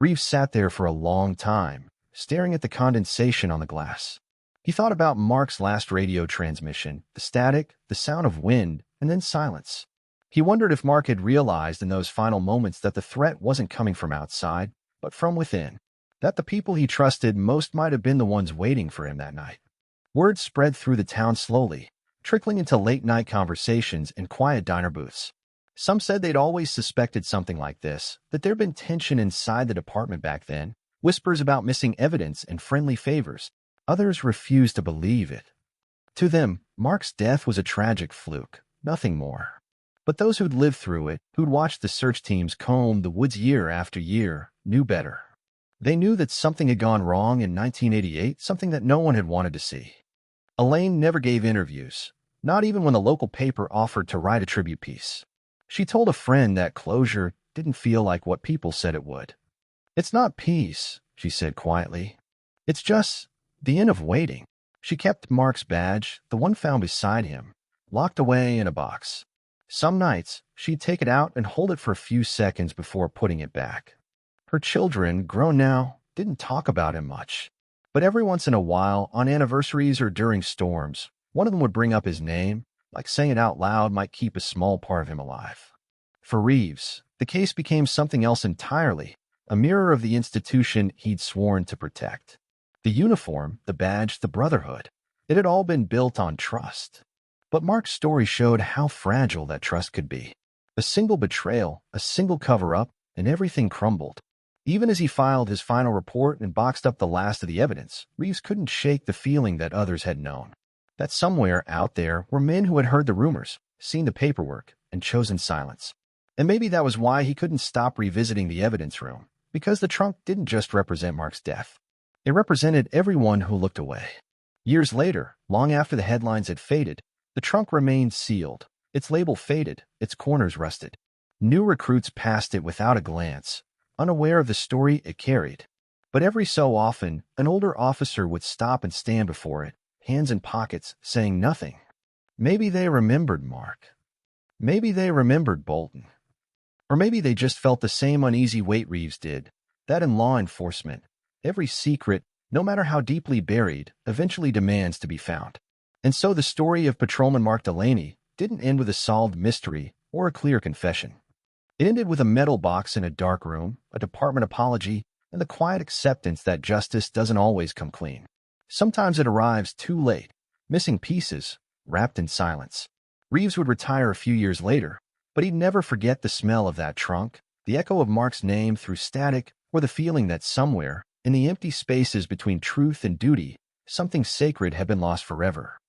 Reeves sat there for a long time, staring at the condensation on the glass. He thought about Mark's last radio transmission, the static, the sound of wind, and then silence. He wondered if Mark had realized in those final moments that the threat wasn't coming from outside, but from within. That the people he trusted most might have been the ones waiting for him that night. Word spread through the town slowly, trickling into late-night conversations and quiet diner booths. Some said they'd always suspected something like this, that there'd been tension inside the department back then, whispers about missing evidence and friendly favors. Others refused to believe it. To them, Mark's death was a tragic fluke, nothing more. But those who'd lived through it, who'd watched the search teams comb the woods year after year, knew better. They knew that something had gone wrong in 1988, something that no one had wanted to see. Elaine never gave interviews, not even when the local paper offered to write a tribute piece. She told a friend that closure didn't feel like what people said it would. "It's not peace," she said quietly. "It's just the end of waiting." She kept Mark's badge, the one found beside him, locked away in a box. Some nights, she'd take it out and hold it for a few seconds before putting it back. Her children, grown now, didn't talk about him much. But every once in a while, on anniversaries or during storms, one of them would bring up his name, like saying it out loud might keep a small part of him alive. For Reeves, the case became something else entirely, a mirror of the institution he'd sworn to protect. The uniform, the badge, the brotherhood, it had all been built on trust. But Mark's story showed how fragile that trust could be. A single betrayal, a single cover-up, and everything crumbled. Even as he filed his final report and boxed up the last of the evidence, Reeves couldn't shake the feeling that others had known. That somewhere out there were men who had heard the rumors, seen the paperwork, and chosen silence. And maybe that was why he couldn't stop revisiting the evidence room, because the trunk didn't just represent Mark's death. It represented everyone who looked away. Years later, long after the headlines had faded, the trunk remained sealed, its label faded, its corners rusted. New recruits passed it without a glance, unaware of the story it carried. But every so often, an older officer would stop and stand before it, hands in pockets, saying nothing. Maybe they remembered Mark. Maybe they remembered Bolton. Or maybe they just felt the same uneasy weight Reeves did, that in law enforcement, every secret, no matter how deeply buried, eventually demands to be found. And so the story of Patrolman Mark Delaney didn't end with a solved mystery or a clear confession. It ended with a metal box in a dark room, a department apology, and the quiet acceptance that justice doesn't always come clean. Sometimes it arrives too late, missing pieces, wrapped in silence. Reeves would retire a few years later, but he'd never forget the smell of that trunk, the echo of Mark's name through static, or the feeling that somewhere, in the empty spaces between truth and duty, something sacred had been lost forever.